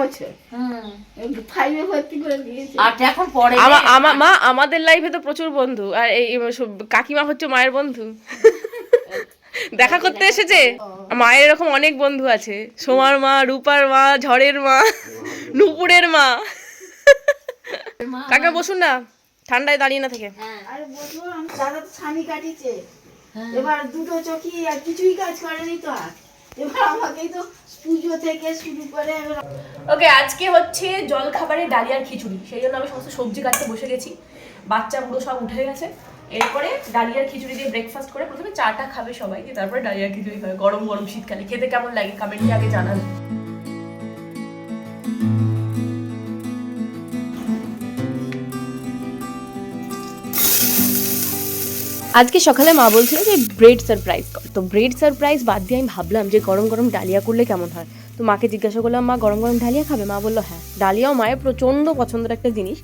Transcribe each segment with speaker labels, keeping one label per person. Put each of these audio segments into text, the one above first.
Speaker 1: বছর। ফাইভে ভর্তি করে দিয়েছে।
Speaker 2: আর এখন পড়ে
Speaker 3: আমার মা আমাদের লাইফে তো প্রচুর বন্ধু, আর এই কাকিমা হচ্ছে মায়ের বন্ধু। দেখা করতে এসেছে। মায়ের এরকম অনেক বন্ধু আছে, সোমার মা, রূপার মা, ঝড়ের মা, নুপুরের মা। কাকা বসুন না, ঠান্ডায় দাঁড়িয়ে না থেকে।
Speaker 1: আরে বসবো, আমি দাদা তো ছানি কাটিছে, এবার দুটো চোখি আর কিছুই কাজ করেনি তো, আর এবার আমাকেই তো পুজো থেকে শুরু করে।
Speaker 3: ওকে, আজকে হচ্ছে জল খাবারে ডালিয়ার খিচুড়ি, সেই জন্য আমি সমস্ত সবজি কাটতে বসে গেছি। বাচ্চা বুড়ো সব উঠে গেছে। এরপরে ডালিয়ার খিচুড়ি দিয়ে ব্রেকফাস্ট করে প্রথমে চাটা খাবে সবাই, দিয়ে তারপরে ডালিয়ার খিচুড়ি খাবে গরম গরম শীতকালে। খেতে কেমন লাগে কমেন্টে আগে জানাবে। আজকে সকালে মা বলছিল যে ব্রেড সারপ্রাইজ কর, তো ব্রেড সারপ্রাইজ বাদ দিয়ে আমি ভাবলাম যে গরম গরম ডালিয়া করলে কেমন হয়। তো মাকে জিজ্ঞাসা করলাম, মা গরম গরম ডালিয়া খাবে? মা বললো হ্যাঁ। ডালিয়াও মায়ের প্রচণ্ড পছন্দের একটা জিনিস।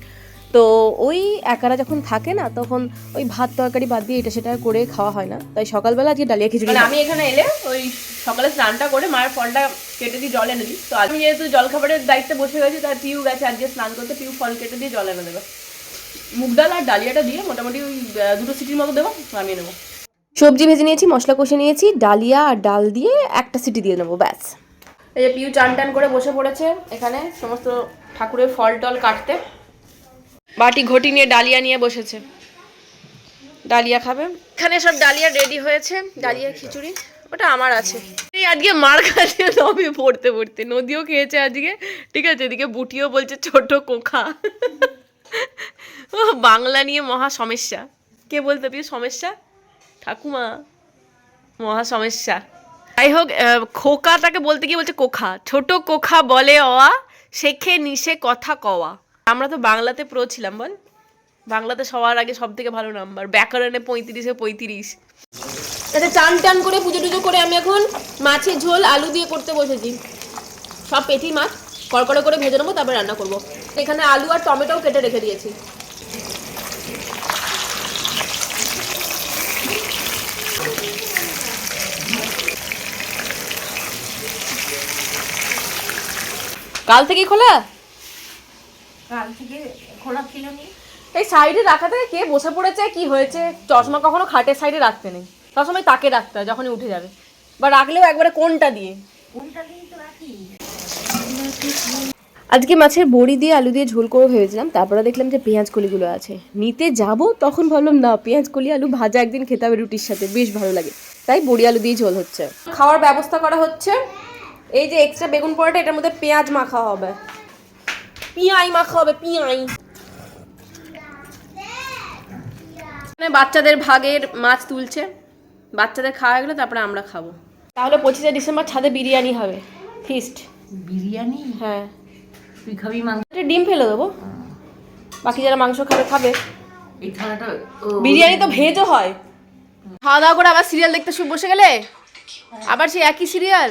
Speaker 3: তো ওই একারা যখন থাকে না, তখন ওই ভাত তরকারি বাদ দিয়ে এটা সেটা করে খাওয়া হয় না, তাই সকালবেলা আজকে ডালিয়া খিচুড়ি। আমি এখানে এলে ওই সকালে স্নানটা করে মায়ের ফলটা কেটে দিয়ে জল এনে দিই। তো আমি যেহেতু জলখাবারের দায়িত্বে বসে গেছি, তার পিউ গেছে আজকে স্নান করতে, পিউ ফল কেটে দিয়ে জল এনে দেবে। মুগ ডাল আর ডালিয়াটা দিয়ে মোটামুটি ওই 2 সিটির মতো দেবো, নামিয়ে নেবো। সবজি ভেজে নিয়েছি, মশলা কষে নিয়েছি, ডালিয়া আর ডাল দিয়ে 1টা সিটি দিয়ে নেবো, ব্যাস। এই যে পিউ চান টান করে বসে পড়েছে এখানে সমস্ত ঠাকুরের ফল টল কাটতে। বাটি ঘটি নিয়ে ডালিয়া নিয়ে বসেছে, ডালিয়া খাবে। এখানে সব ডালিয়া রেডি হয়েছে, ডালিয়া খিচুড়ি ওটা আমার আছে। এই আজকে মার কাছে নবী পড়তে পড়তে, নদীও খেয়েছে আজকে, ঠিক আছে। এদিকে বুটিও বলছে ছোট কোখা। ও বাংলা নিয়ে মহা সমস্যা। কে বলতে পিউ সমস্যা? ঠাকুমা, মহা সমস্যা। যাই হোক, খোকাটাকে বলতে গিয়ে বলছে কোখা, ছোট কোখা বলে অয়া, শেখে নিশে কথা কওয়া। আমরা তো বাংলাতে প্রো ছিলাম, বল। বাংলাতে সবার আগে সব থেকে ভালো নাম্বার, ব্যাকরণে 35-এ 35। আচ্ছা, চান টান করে পুজো টুজো করে আমি এখন মাছের ঝোল আলু দিয়ে করতে বসেছি। সব পেটি মাছ কড়কড়ে করে ভেজে নেবো, তারপরে রান্না করবো। এখানে আলু আর টমেটোও কেটে রেখে দিয়েছি। কাল থেকেই খোলা?
Speaker 2: কাল থেকে খোলা ছিল নি।
Speaker 3: এই সাইডে রাখা থেকে কে বসে পড়েছে, কি হয়েছে? চশমা কখনো খাটের সাইডে রাখতে নেই, সবসময় তাকে রাখতে হয় যখনই উঠে যাবে, বা রাখলেও একবারে কোনটা দিয়ে। আজকে মাছের বড়ি দিয়ে আলু দিয়ে ঝোল করে ভেবেছিলাম, তারপরে দেখলাম যে পেঁয়াজ কলিগুলো আছে, নিতে যাব তখন ভাবলাম না, পেঁয়াজ কলি আলু ভাজা একদিন খেতে হবে রুটির সাথে, বেশ ভালো লাগে, তাই বড়ি আলু দিয়ে ঝোল হচ্ছে। খাওয়ার ব্যবস্থা করা হচ্ছে। এই যে এক্সট্রা বেগুন পোড়াটা, এটার মধ্যে পেঁয়াজ মাখা হবে, পিঁয়াই মাখা হবে, পিঁয়াই। বাচ্চাদের ভাগের মাছ তুলছে, বাচ্চাদের খাওয়া গেলে তারপরে আমরা খাবো। তাহলে 25শে ডিসেম্বর ছাদে বিরিয়ানি হবে, ফিস্ট।
Speaker 2: বিরিয়ানি?
Speaker 3: হ্যাঁ।
Speaker 2: তুই খাবি মাংস?
Speaker 3: ডিম ফেলে দেবো, বাকি যারা মাংস খাবে খাবে।
Speaker 2: এই থালাটা
Speaker 3: বিরিয়ানি তো ভেজও হয়। খাওয়া দাওয়া করে আবার সিরিয়াল দেখতে বসে গেলে, আবার সেই একই সিরিয়াল,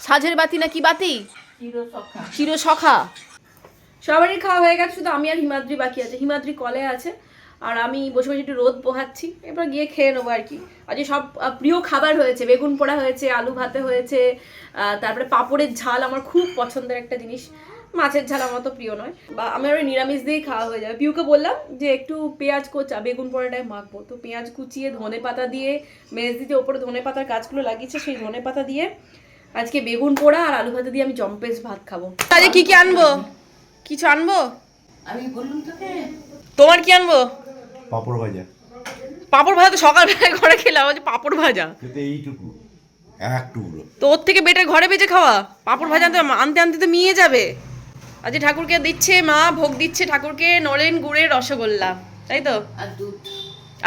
Speaker 3: সাঁঝের বাতি না কি বাতি, চিরসখা। সবারই খাওয়া হয়ে গেছে, শুধু আমি আর হিমাদ্রি বাকি আছে। হিমাদ্রি কলে আছে, আর আমি বসে বসে একটু রোদ পোহাচ্ছি, এবার গিয়ে খেয়ে নেবো আর কি। আজকে সব প্রিয় খাবার হয়েছে, বেগুন পোড়া হয়েছে, আলু ভাতে হয়েছে, তারপরে পাঁপড়ের ঝাল আমার খুব পছন্দের একটা জিনিস। মাছের ঝাল আমার তো প্রিয় নয়, বা আমি ওই নিরামিষ দিয়েই খাওয়া হয়ে যাবে। পিউকে বললাম যে একটু পেঁয়াজ কোচা বেগুন পোড়াটায় মাখবো, তো পেঁয়াজ কুচিয়ে ধনে পাতা দিয়ে, মেজদিতে ওপরে ধনে পাতার গাছগুলো লাগিয়েছে, সেই ধনে পাতা দিয়ে আজকে বেগুন পোড়া আর আলু ভাতে দিয়ে আমি জম্পেশ ভাত খাবো। আজকে কি কি আনবো? কিছু আনবো?
Speaker 2: আমি বললাম তোকে।
Speaker 3: তোমার কি আনবো?
Speaker 4: পাপড় ভাজা।
Speaker 3: পাপড় ভাজা তো সকালবেলায় ঘরে খেলাম, আজ পাপড় ভাজা
Speaker 4: এইটুকু এক টুকরো,
Speaker 3: তো ওর থেকে বেটার ঘরে বেজে খাওয়া। পাপড় ভাজা আনতে আনতে তো মিয়ে যাবে। আজ ঠাকুরকে দিচ্ছে মা, ভোগ দিচ্ছে ঠাকুরকে নলেন গুড়ের রসগোল্লা, তাই তো,
Speaker 2: আর দুধ।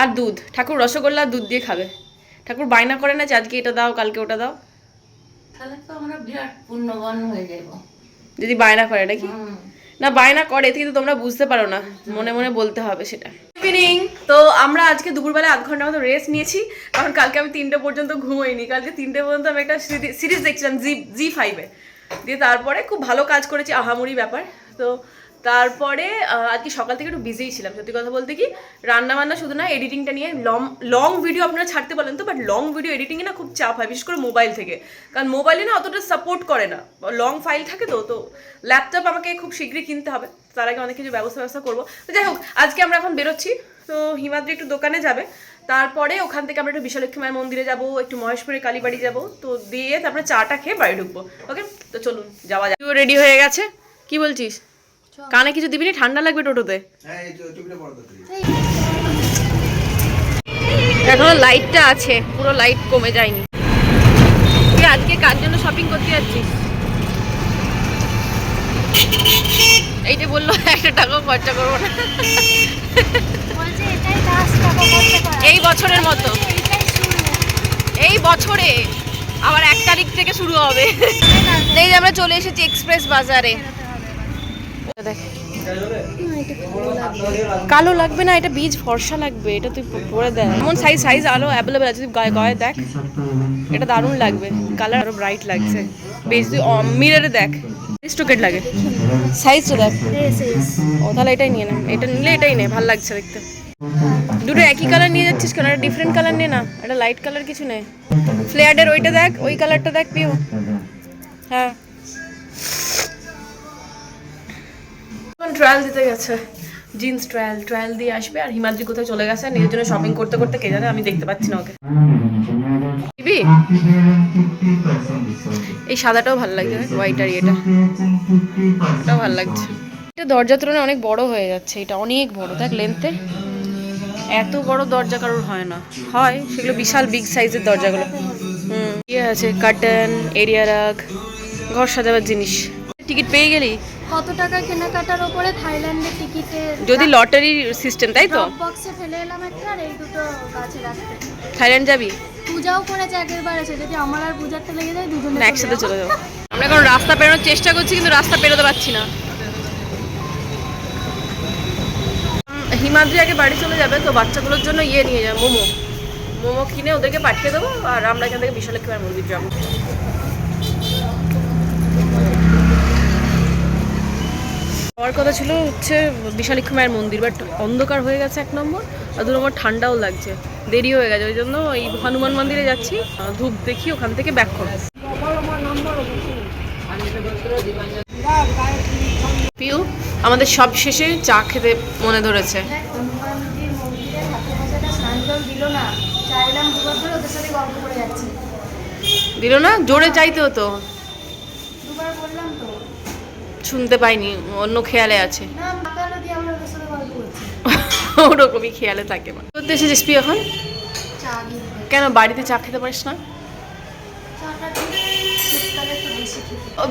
Speaker 3: আর দুধ। ঠাকুর রসগোল্লা দুধ দিয়ে খাবে। ঠাকুর বায়না করে না যে আজকে এটা দাও কালকে ওটা দাও,
Speaker 2: তাহলে তো আমরা বিরাট পুণ্যবান হয়ে যাব
Speaker 3: যদি বায়না করে নাকি। না, বায়না করে কিন্তু তোমরা বুঝতে পারো না, মনে মনে বলতে হবে সেটা। ইভিনিং, তো আমরা আজকে দুপুরবেলা 1 ঘন্টা মতো রেস্ট নিয়েছি, কারণ কালকে আমি 3টে পর্যন্ত ঘুমোইনি। কালকে 3টে পর্যন্ত আমি একটা সিরিজ দেখছিলাম জি5-এ, দিয়ে তারপরে খুব ভালো কাজ করেছি, আহামরি ব্যাপার। তো তারপরে আজকে সকাল থেকে একটু বিজিই ছিলাম, সত্যি কথা বলতে কি রান্না বান্না শুধু না, এডিটিংটা নিয়ে লং ভিডিও আপনারা ছাড়তে বলেন তো, বাট লং ভিডিও এডিটিংয়ে না খুব চাপ হয়, বিশেষ করে মোবাইল থেকে, কারণ মোবাইলে না অতটা সাপোর্ট করে না, লং ফাইল থাকে তো ল্যাপটপ আমাকে খুব শীঘ্রই কিনতে হবে, তার আগে অনেক কিছু ব্যবস্থা করবো। তো যাই হোক, আজকে আমরা এখন বেরোচ্ছি, তো হিমাদ্রি একটু দোকানে যাবে, তারপরে ওখান থেকে আমরা একটু বিশালক্ষী মায়ের মন্দিরে যাবো, একটু মহেশপুরের কালীবাড়ি যাবো, তো দিয়ে তারপরে চাটা খেয়ে বাড়ি ঢুকবো। ওকে, তো চলুন যাওয়া যায়। রেডি হয়ে গেছে, কি বলছিস? কানে কিছু দিবি না, ঠান্ডা লাগবে টোটোতে। এখনো লাইটটা আছে, পুরো লাইট কমে যায়নি। তুই আজকে কার জন্য শপিং করতে যাচ্ছিস? এইটা বললো 1 টাকাও খরচা করবো না, এই বছরের মতো, এই বছরে আবার 1 তারিখ থেকে শুরু হবে। এই যে আমরা চলে এসেছি এক্সপ্রেস বাজারে। দেখ, কালো লাগবে না, এটা বীজ ফর্সা লাগবে, এটা তুই পরে দেখ, এমন সাইজ আলো অ্যাভেলেবেল আছে, তুই গায়ে দেখ, এটা দারুণ লাগবে, কালার আরো ব্রাইট লাগছে, বেশ তুই মিররে দেখ, স্টোকেট লাগে, সাইজটা দেখ। ও তাহলে এটাই নিয়ে নে, এটা নিলে এটাই নে, ভালো লাগছে দেখতে। দুটো একই কালার নিয়ে যাচ্ছিস কেন? একটা ডিফারেন্ট কালার নে না, এটা লাইট কালার কিছু নেই। ফ্লেয়ার্ডের ওইটা দেখ, ওই কালারটা দেখ পিও। হ্যাঁ, ট্রায়াল দিতে গেছে, জিন্স ট্রায়াল দিয়ে আসবে, আর হিমাদ্রি কোথায় চলে গেছে নিজের জন্য শপিং করতে করতে, কে জানে, আমি দেখতে পাচ্ছি না ওকে। দিবি? এই সাদাটাও ভালো লাগছে, হোয়াইট আর এটাও ভালো লাগছে। এটা দরজার তুলনায় অনেক বড় হয়ে যাচ্ছে, এটা অনেক বড়, দেখ লেন্থে, এত বড় দরজা কারোর হয় না, হয় সেগুলো বিশাল বিগ সাইজের দরজাগুলো। ইয়ে আছে, কার্টেন, এরিয়া রাগ, ঘর সাজাবার জিনিস। টিকিট পেয়ে গেলি?
Speaker 5: কত টাকা কেনাকাটার উপরে থাইল্যান্ডের টিকিটে,
Speaker 3: যদি লটারি সিস্টেম, তাই তো?
Speaker 5: বক্সে ফেলে এলাম একটা, আর এই দুটো কাছে রাখতে।
Speaker 3: থাইল্যান্ড যাবি?
Speaker 5: পূজাও করেছে একবার, এসে যদি আমার আর পূজারটা লেগে যায় দুজনে
Speaker 3: একসাথে চলে যাবো। আমরা এখন রাস্তা পেরোনোর চেষ্টা করছি, কিন্তু রাস্তা পেরোতে পারছি না। হিমাদ্রি আগে বাড়ি চলে যাবে, তো বাচ্চাগুলোর জন্য ইয়ে নিয়ে যাবে, মোমো কিনে ওদেরকে পাঠিয়ে দেবো, আর আমরা এখান থেকে বিশালক্ষী মায়ের মন্দির যাবো। আমার কথা ছিল হচ্ছে বিশালক্ষী মায়ের মন্দির, বাট অন্ধকার হয়ে গেছে 1 নম্বর, আর 2 নম্বর ঠান্ডাও লাগছে, দেরি হয়ে গেছে, ওই জন্য এই হনুমান মন্দিরে যাচ্ছি, ধূপ দেখি, ওখান থেকে ব্যাক করবো। পিউ, আমাদের সব শেষে চা খেতে মনে ধরেছে। দিল না, জোরে চাইতে হতো, শুনতে পাইনি, অন্য খেয়ালে আছে, ওরকমই খেয়ালে থাকে। করতে এসেছিস তুই এখন? কেন বাড়িতে চা খেতে পারিস না?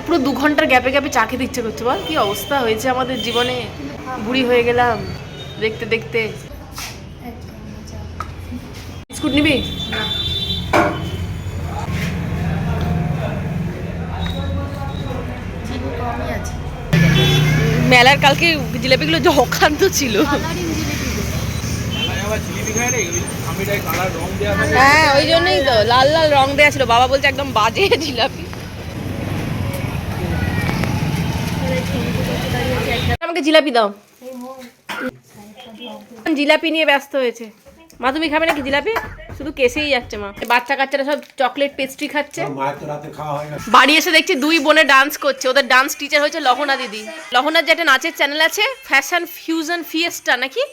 Speaker 3: পুরো 2 ঘন্টার গ্যাপে চা খেতে ইচ্ছে করছে, বল কি অবস্থা হয়েছে আমাদের জীবনে, বুড়ি হয়ে গেলাম দেখতে দেখতে। বিস্কুট নিবি? মেলার কালকে জিলাপিগুলো যে অখাদ্য ছিল। হ্যাঁ, ওই জন্যই তো লাল লাল রং দেওয়া ছিল, বাবা বলছে একদম বাজে জিলাপি। আমাকে জিলাপি দাও, জিলাপি নিয়ে ব্যস্ত হয়েছে। মা তুমি খাবে নাকি জিলাপি? শুধু কেসেই যাচ্ছে মা। বাচ্চা কাচ্চারা সব চকলেট পেস্ট্রি খাচ্ছে। বাড়ি এসে দেখছি 2 বোনে ডান্স করছে, ওদের ডান্স টিচার হয়েছে লহনা দিদি। লহনার যে একটা নাচের চ্যানেল আছে, ফ্যাশন ফিউশন ফিয়েস্টা নাকি,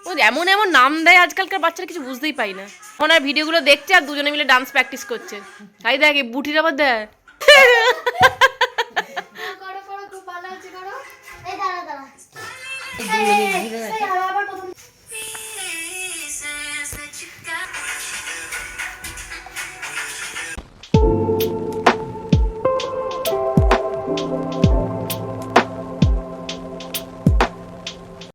Speaker 3: ও এমন নাম দেয় আজকালকার বাচ্চারা, কিছু বুঝতেই পাই না। ওনার ভিডিওগুলো দেখছে আর দুজনে মিলে ডান্স প্র্যাকটিস করছে। তাই দেখ, বুটির আবার দেখ।
Speaker 5: এই দাঁড়া